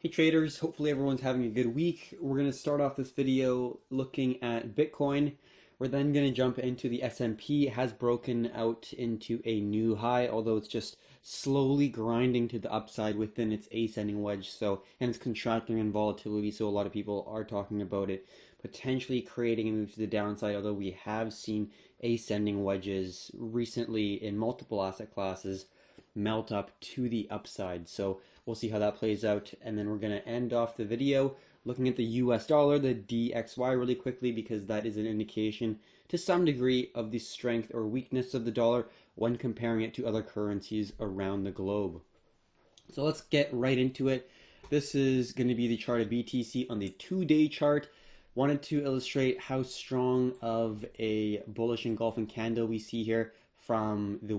Hey traders, hopefully everyone's having a good week. We're going to start off this video looking at Bitcoin. We're then going to jump into the S&P. It has broken out into a new high, although it's just slowly grinding to the upside within its ascending wedge. And it's contracting in volatility, so a lot of people are talking about it potentially creating a move to the downside, although we have seen ascending wedges recently in multiple asset classes melt up to the upside. So we'll see how that plays out. And then we're going to end off the video looking at the US dollar, the DXY, really quickly, because that is an indication to some degree of the strength or weakness of the dollar when comparing it to other currencies around the globe. So let's get right into it. This is going to be the chart of BTC on the 2-day chart. Wanted to illustrate how strong of a bullish engulfing candle we see here from the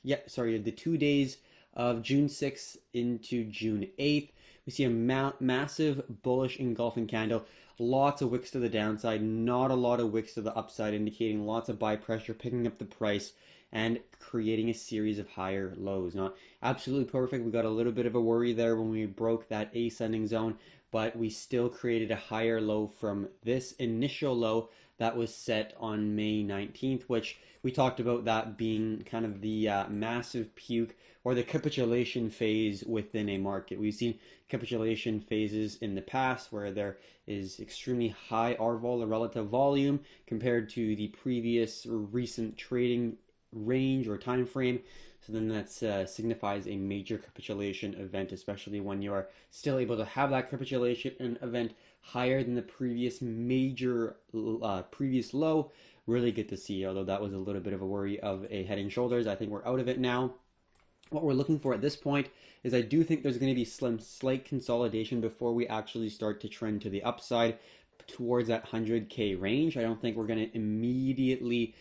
the 2 days of June 6th into June 8th. We see a massive bullish engulfing candle, lots of wicks to the downside, not a lot of wicks to the upside, indicating lots of buy pressure, picking up the price and creating a series of higher lows. Not absolutely perfect. We got a little bit of a worry there when we broke that ascending zone, but we still created a higher low from this initial low that was set on May 19th, which we talked about that being kind of the massive puke or the capitulation phase within a market. We've seen capitulation phases in the past where there is extremely high RVol, or relative volume, compared to the previous or recent trading range or time frame. So then that signifies a major capitulation event, especially when you are still able to have that capitulation event higher than the previous previous low. Really good to see, although that was a little bit of a worry of a head and shoulders. I think we're out of it now. What we're looking for at this point is I do think there's going to be slight consolidation before we actually start to trend to the upside towards that 100K range. I don't think we're going to immediately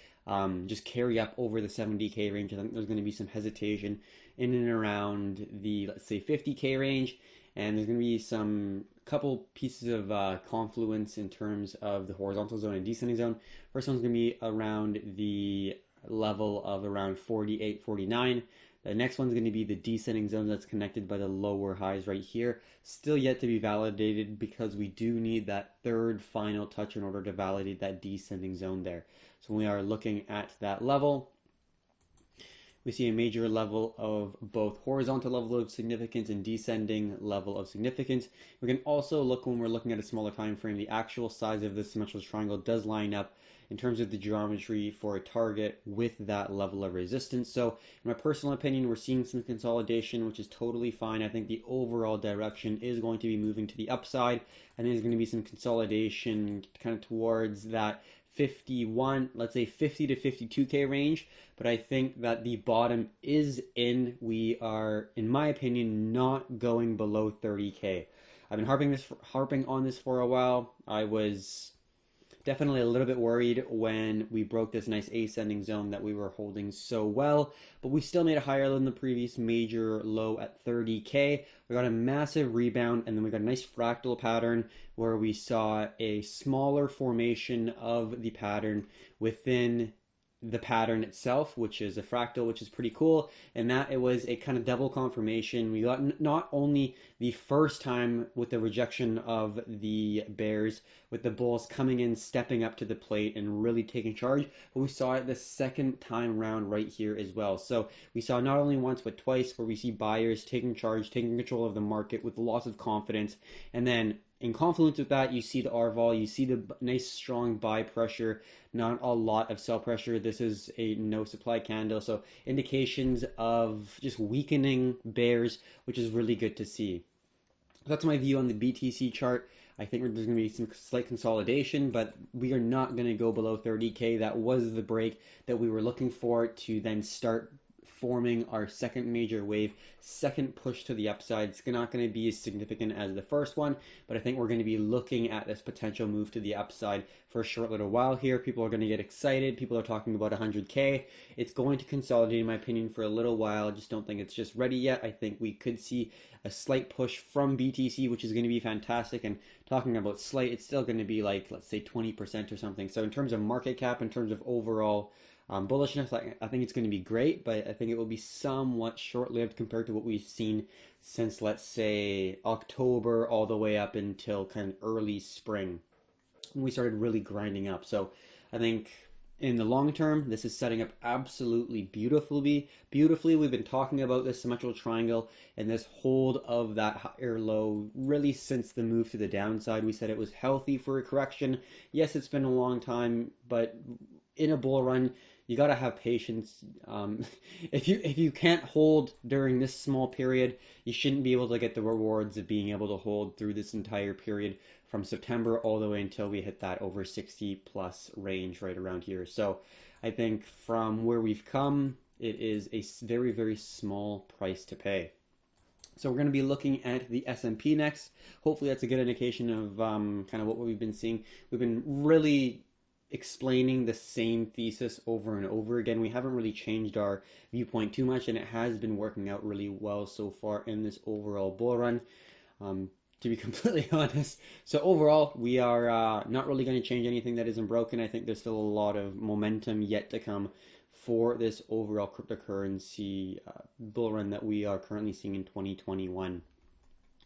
just carry up over the 70K range. I think there's going to be some hesitation in and around the, let's say, 50K range, and there's going to be some couple pieces of confluence in terms of the horizontal zone and descending zone. First one's going to be around the level of around 48, 49. The next one's going to be the descending zone that's connected by the lower highs right here. Still yet to be validated because we do need that third final touch in order to validate that descending zone there. So when we are looking at that level, we see a major level of both horizontal level of significance and descending level of significance. We can also look, when we're looking at a smaller time frame, the actual size of this symmetrical triangle does line up in terms of the geometry for a target with that level of resistance. So in my personal opinion, we're seeing some consolidation, which is totally fine. I think the overall direction is going to be moving to the upside. I think there's going to be some consolidation kind of towards that 51, let's say 50 to 52K range, but I think that the bottom is in. We are, in my opinion, not going below 30K. I've been harping on this for a while. I was definitely a little bit worried when we broke this nice ascending zone that we were holding so well, but we still made it higher than the previous major low at 30K. We got a massive rebound, and then we got a nice fractal pattern where we saw a smaller formation of the pattern within the pattern itself, which is a fractal, which is pretty cool. And that it was a kind of double confirmation. We got not only the first time with the rejection of the bears, with the bulls coming in, stepping up to the plate and really taking charge, but we saw it the second time around right here as well. So we saw not only once but twice where we see buyers taking charge, taking control of the market with lots of confidence, and then in confluence with that, you see the RVol, you see the nice strong buy pressure, not a lot of sell pressure. This is a no supply candle, so indications of just weakening bears, which is really good to see. That's my view on the BTC chart. I think there's going to be some slight consolidation, but we are not going to go below 30K. That was the break that we were looking for to then start forming our second major wave, second push to the upside. It's not going to be as significant as the first one, but I think we're going to be looking at this potential move to the upside for a short little while here. People are going to get excited. People are talking about 100K. It's going to consolidate, in my opinion, for a little while. I just don't think it's just ready yet. I think we could see a slight push from BTC, which is going to be fantastic. And talking about slight, it's still going to be like, let's say 20% or something. So in terms of market cap, in terms of overall Bullishness, I think it's going to be great, but I think it will be somewhat short-lived compared to what we've seen since, let's say, October all the way up until kind of early spring when we started really grinding up. So I think in the long term, this is setting up absolutely beautifully. We've been talking about this symmetrical triangle and this hold of that higher low really since the move to the downside. We said it was healthy for a correction. Yes, it's been a long time, but in a bull run, you got to have patience. If you can't hold during this small period, you shouldn't be able to get the rewards of being able to hold through this entire period from September all the way until we hit that over 60 plus range right around here. So I think from where we've come, it is a very, very small price to pay. So we're going to be looking at the S&P next. Hopefully that's a good indication of kind of what we've been seeing. We've been really explaining the same thesis over and over again. We haven't really changed our viewpoint too much, and it has been working out really well so far in this overall bull run, to be completely honest. So overall, we are not really going to change anything that isn't broken. I think there's still a lot of momentum yet to come for this overall cryptocurrency bull run that we are currently seeing in 2021.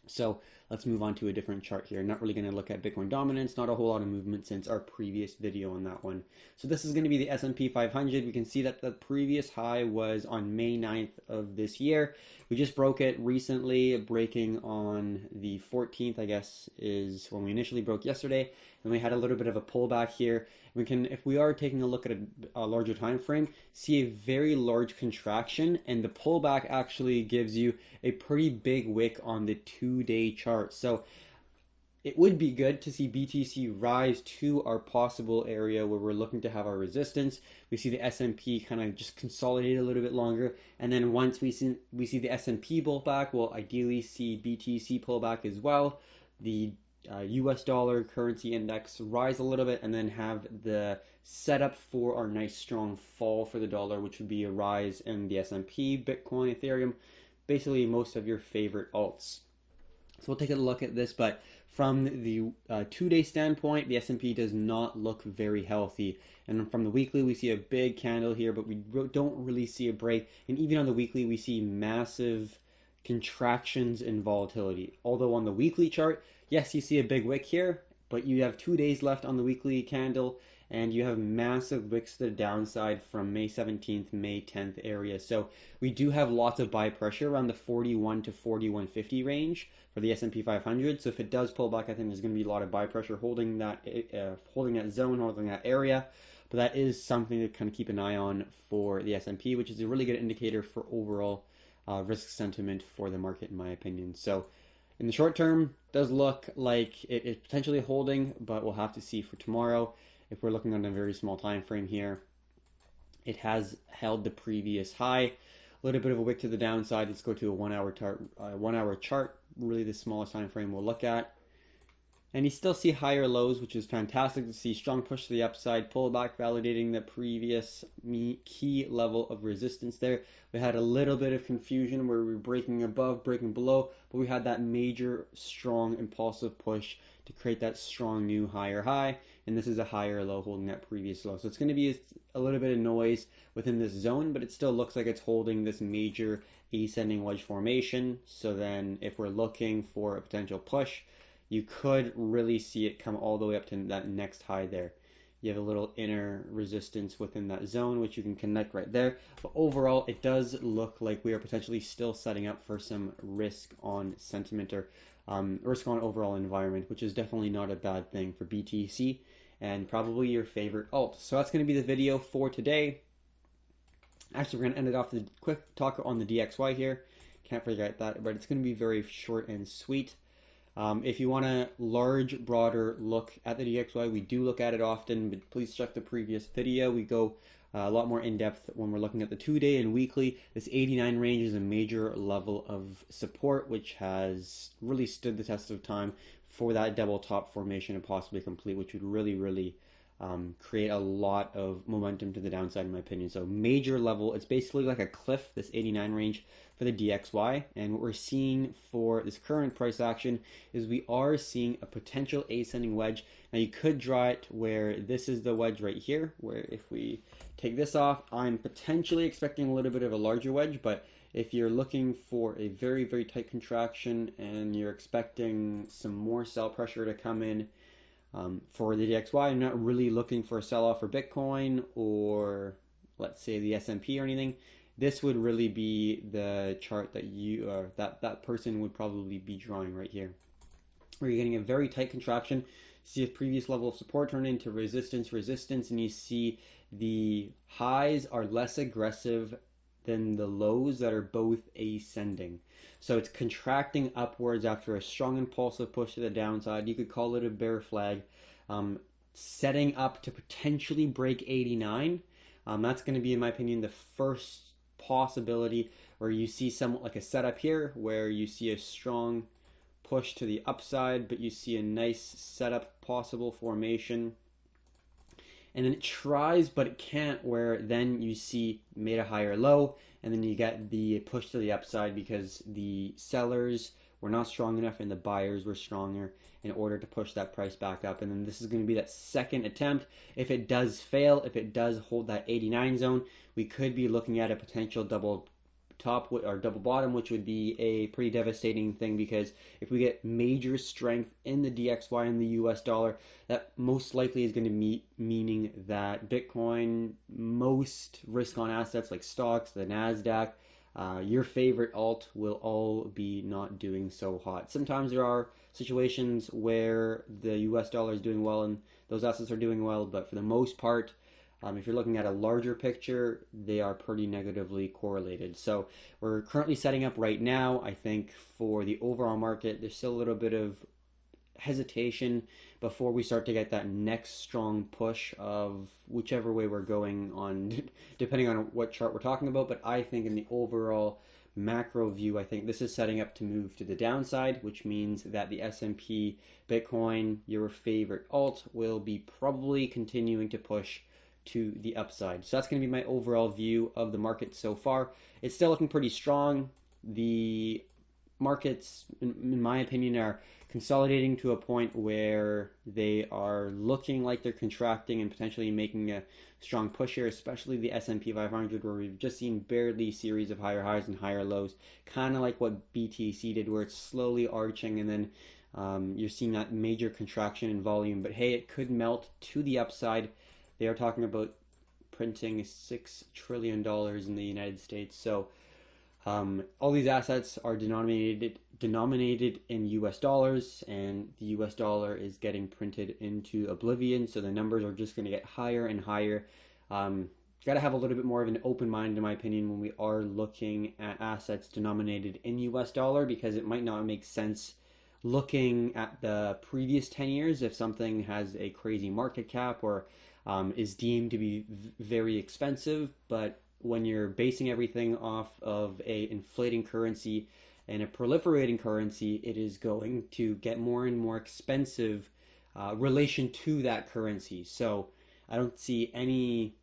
So let's move on to a different chart here. Not really going to look at Bitcoin dominance, not a whole lot of movement since our previous video on that one. So this is going to be the S&P 500. We can see that the previous high was on May 9th of this year. We just broke it recently, breaking on the 14th, I guess, is when we initially broke yesterday. And we had a little bit of a pullback here. We can, if we are taking a look at a larger time frame, see a very large contraction, and the pullback actually gives you a pretty big wick on the 2-day chart. So it would be good to see BTC rise to our possible area where we're looking to have our resistance. We see the S&P kind of just consolidate a little bit longer, and then once we see the S&P pull back, we'll ideally see BTC pull back as well. The US dollar currency index rise a little bit, and then have the setup for our nice strong fall for the dollar, which would be a rise in the S&P, Bitcoin, Ethereum, basically most of your favorite alts. So we'll take a look at this, but from the 2-day standpoint, the S&P does not look very healthy. And from the weekly, we see a big candle here, but we don't really see a break. And even on the weekly, we see massive contractions in volatility. Although on the weekly chart, yes, you see a big wick here, but you have 2 days left on the weekly candle, and you have massive wicks to the downside from May 17th, May 10th area. So we do have lots of buy pressure around the 41 to 41.50 range for the S&P 500. So if it does pull back, I think there's going to be a lot of buy pressure holding that zone, holding that area. But that is something to kind of keep an eye on for the S&P, which is a really good indicator for overall risk sentiment for the market, in my opinion. So in the short term, it does look like it is potentially holding, but we'll have to see for tomorrow. If we're looking on a very small time frame here, it has held the previous high. A little bit of a wick to the downside. Let's go to a 1 hour chart, really the smallest time frame we'll look at. And you still see higher lows, which is fantastic to see. Strong push to the upside, pullback validating the previous key level of resistance there. We had a little bit of confusion where we were breaking above, breaking below, but we had that major, strong, impulsive push to create that strong new higher high. And this is a higher low holding that previous low. So it's going to be a little bit of noise within this zone, but it still looks like it's holding this major ascending wedge formation. So then if we're looking for a potential push, you could really see it come all the way up to that next high there. You have a little inner resistance within that zone, which you can connect right there. But overall, it does look like we are potentially still setting up for some risk on sentiment or risk on overall environment, which is definitely not a bad thing for BTC and probably your favorite alt. So that's going to be the video for today. Actually, we're going to end it off with a quick talk on the DXY here. Can't forget that, but it's going to be very short and sweet. If you want a large, broader look at the DXY, we do look at it often, but please check the previous video. We go a lot more in depth when we're looking at the 2-day and weekly. This 89 range is a major level of support, which has really stood the test of time for that double top formation to possibly complete, which would really, really create a lot of momentum to the downside, in my opinion. So major level, it's basically like a cliff, this 89 range for the DXY. And what we're seeing for this current price action is we are seeing a potential ascending wedge. Now you could draw it where this is the wedge right here, where if we take this off, I'm potentially expecting a little bit of a larger wedge, but if you're looking for a very, very tight contraction and you're expecting some more sell pressure to come in, for the DXY, I'm not really looking for a sell-off for Bitcoin or let's say the S&P or anything. This would really be the chart that that person would probably be drawing right here, where you're getting a very tight contraction. See a previous level of support turn into resistance, and you see the highs are less aggressive than the lows that are both ascending. So it's contracting upwards after a strong impulsive push to the downside. You could call it a bear flag, setting up to potentially break 89. That's going to be, in my opinion, the first possibility where you see somewhat like a setup here, where you see a strong push to the upside, but you see a nice setup possible formation. And then it tries, but it can't, where then you see made a higher low, and then you get the push to the upside because the sellers were not strong enough and the buyers were stronger in order to push that price back up. And then this is going to be that second attempt. If it does fail, if it does hold that 89 zone, we could be looking at a potential double top or double bottom, which would be a pretty devastating thing, because if we get major strength in the DXY and the US dollar, that most likely is going to meaning that Bitcoin, most risk on assets like stocks, the NASDAQ, your favorite alt will all be not doing so hot. Sometimes there are situations where the US dollar is doing well and those assets are doing well, but for the most part, if you're looking at a larger picture, they are pretty negatively correlated. So we're currently setting up right now, I think, for the overall market. There's still a little bit of hesitation before we start to get that next strong push of whichever way we're going on, depending on what chart we're talking about. But I think in the overall macro view, I think this is setting up to move to the downside, which means that the S&P, Bitcoin, your favorite alt, will be probably continuing to push to the upside. So that's going to be my overall view of the market so far. It's still looking pretty strong. The markets, in my opinion, are consolidating to a point where they are looking like they're contracting and potentially making a strong push here, especially the S&P 500, where we've just seen barely series of higher highs and higher lows, kind of like what BTC did, where it's slowly arching and then you're seeing that major contraction in volume. But hey, it could melt to the upside. They are talking about printing $6 trillion in the United States. So all these assets are denominated in US dollars, and the US dollar is getting printed into oblivion. So the numbers are just going to get higher and higher. Got to have a little bit more of an open mind, in my opinion, when we are looking at assets denominated in US dollar, because it might not make sense looking at the previous 10 years if something has a crazy market cap or is deemed to be very expensive. But when you're basing everything off of a inflating currency and a proliferating currency, it is going to get more and more expensive relation to that currency. So I don't see any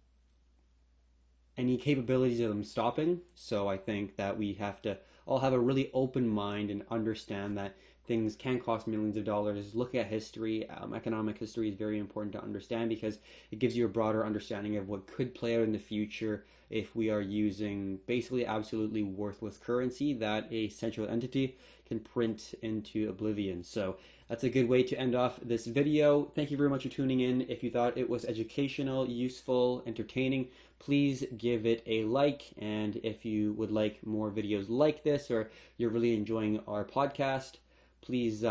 capabilities of them stopping. So I think that we have to all have a really open mind and understand that things can cost millions of dollars. Look at history. Economic history is very important to understand, because it gives you a broader understanding of what could play out in the future if we are using basically absolutely worthless currency that a central entity can print into oblivion. So that's a good way to end off this video. Thank you very much for tuning in. If you thought it was educational, useful, entertaining, please give it a like. And if you would like more videos like this, or you're really enjoying our podcast, please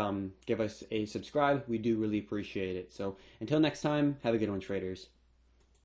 give us a subscribe. We do really appreciate it. So until next time, have a good one, traders.